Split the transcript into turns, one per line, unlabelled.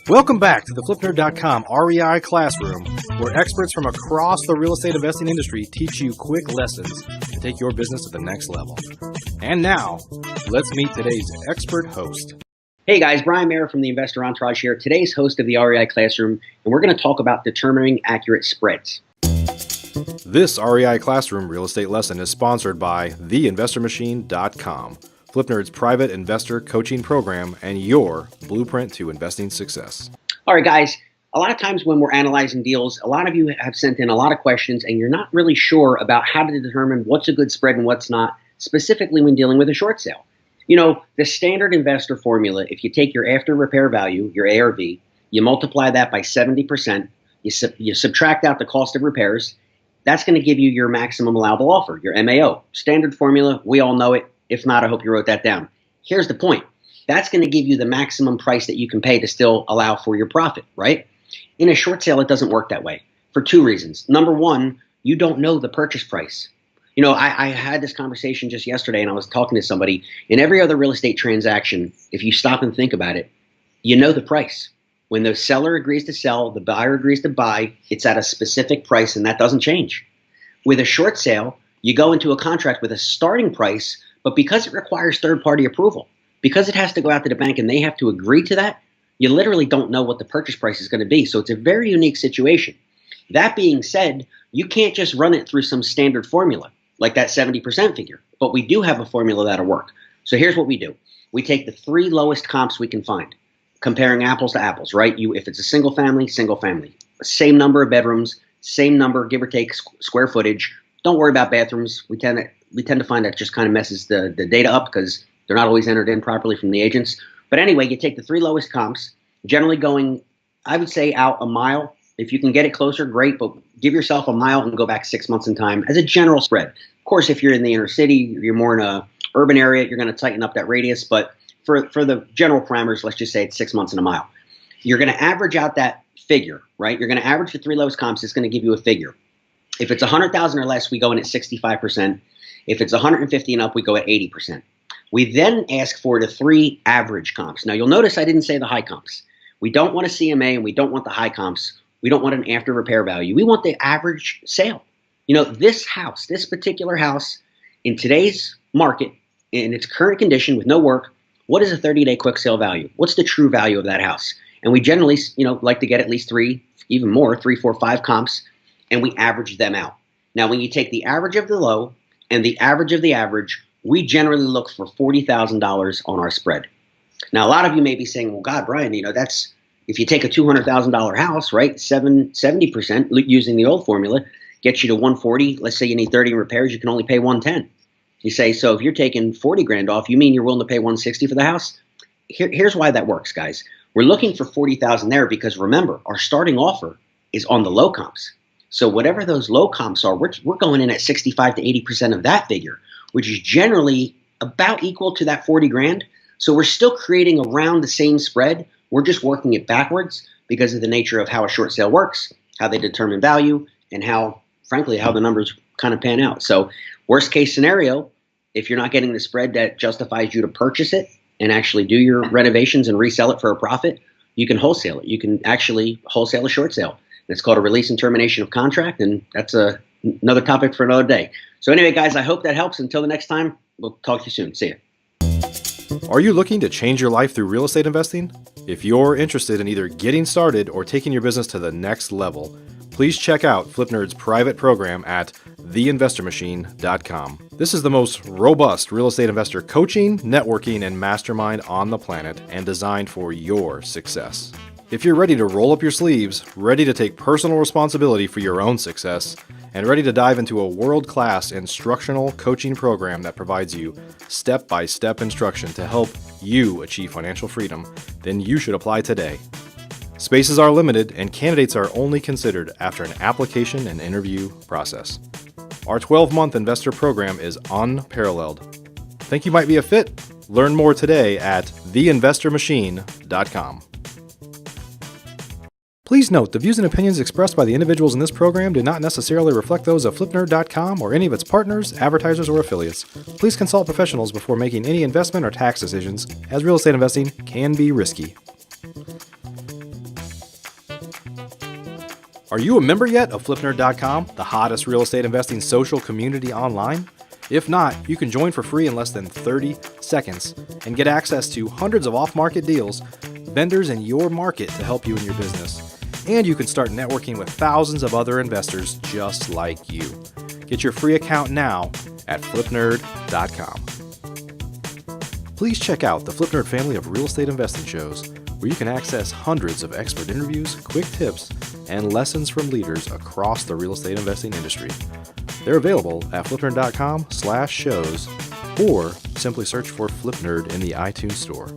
Welcome back to the FlipNerd.com REI Classroom, where experts from across the real estate investing industry teach you quick lessons to take your business to the next level. And now, let's meet today's expert host.
Hey guys, Brian Meara from the Investor Entourage here, today's host of the REI Classroom, and we're going to talk about determining accurate spreads.
This REI Classroom real estate lesson is sponsored by theinvestormachine.com, FlipNerd's private investor coaching program and your blueprint to investing success.
All right, guys, a lot of times when we're analyzing deals, a lot of you have sent in a lot of questions and you're not really sure about how to determine what's a good spread and what's not, specifically when dealing with a short sale. You know, the standard investor formula, if you take your after repair value, your ARV, you multiply that by 70%, you subtract out the cost of repairs, that's going to give you your maximum allowable offer, your MAO. Standard formula, we all know it. If not, I hope you wrote that down. Here's the point. That's going to give you the maximum price that you can pay to still allow for your profit, right? In a short sale, it doesn't work that way for two reasons. Number one, you don't know the purchase price. You know, I had this conversation just yesterday and I was talking to somebody. In every other real estate transaction, if you stop and think about it, you know the price. When the seller agrees to sell, the buyer agrees to buy, it's at a specific price and that doesn't change. With a short sale, you go into a contract with a starting price, but because it requires third-party approval, because it has to go out to the bank and they have to agree to that, you literally don't know what the purchase price is going to be. So it's a very unique situation. That being said, you can't just run it through some standard formula like that 70% figure, but we do have a formula that'll work. So here's what we do. We take the three lowest comps we can find, comparing apples to apples, right? If it's a single family, same number of bedrooms, same number, give or take, square footage. Don't worry about bathrooms. We tend to find that just kind of messes the data up because they're not always entered in properly from the agents. But anyway, you take the three lowest comps, generally going, I would say, out a mile. If you can get it closer, great, but give yourself a mile and go back 6 months in time as a general spread. Of course, if you're in the inner city, you're more in a urban area, you're going to tighten up that radius. But for the general parameters, let's just say it's 6 months and a mile. You're going to average out that figure, right? You're going to average the three lowest comps. It's going to give you a figure. If it's 100,000 or less, we go in at 65%. If it's 150 and up, we go at 80%. We then ask for the three average comps. Now, you'll notice I didn't say the high comps. We don't want a CMA and we don't want the high comps. We don't want an after repair value. We want the average sale. You know, this house, this particular house, in today's market, in its current condition with no work, what is a 30-day quick sale value? What's the true value of that house? And we generally, like to get at least three, even more, 3, 4, 5 comps, and we average them out. Now, when you take the average of the low and the average of the average, we generally look for $40,000 on our spread. Now, a lot of you may be saying, well, God, Brian, that's, if you take a $200,000 house, right, 70% using the old formula, gets you to 140. Let's say you need 30 in repairs, you can only pay 110. You say, so if you're taking 40 grand off, you mean you're willing to pay 160 for the house? Here's why that works, guys. We're looking for 40,000 there because remember, our starting offer is on the low comps. So whatever those low comps are, we're going in at 65 to 80% of that figure, which is generally about equal to that 40 grand. So we're still creating around the same spread. We're just working it backwards because of the nature of how a short sale works, how they determine value, and how, frankly, how the numbers kind of pan out. So worst case scenario, if you're not getting the spread that justifies you to purchase it and actually do your renovations and resell it for a profit, you can wholesale it. You can actually wholesale a short sale. It's called a release and termination of contract, and that's another topic for another day. So anyway, guys, I hope that helps. Until the next time, we'll talk to you soon. See you.
Are you looking to change your life through real estate investing? If you're interested in either getting started or taking your business to the next level, please check out FlipNerd's private program at theinvestormachine.com. This is the most robust real estate investor coaching, networking, and mastermind on the planet and designed for your success. If you're ready to roll up your sleeves, ready to take personal responsibility for your own success, and ready to dive into a world-class instructional coaching program that provides you step-by-step instruction to help you achieve financial freedom, then you should apply today. Spaces are limited and candidates are only considered after an application and interview process. Our 12-month investor program is unparalleled. Think you might be a fit? Learn more today at theinvestormachine.com. Please note, the views and opinions expressed by the individuals in this program do not necessarily reflect those of FlipNerd.com or any of its partners, advertisers, or affiliates. Please consult professionals before making any investment or tax decisions, as real estate investing can be risky. Are you a member yet of FlipNerd.com, the hottest real estate investing social community online? If not, you can join for free in less than 30 seconds and get access to hundreds of off-market deals, vendors in your market to help you in your business. And you can start networking with thousands of other investors just like you. Get your free account now at FlipNerd.com. Please check out the FlipNerd family of real estate investing shows, where you can access hundreds of expert interviews, quick tips, and lessons from leaders across the real estate investing industry. They're available at FlipNerd.com/shows, or simply search for FlipNerd in the iTunes Store.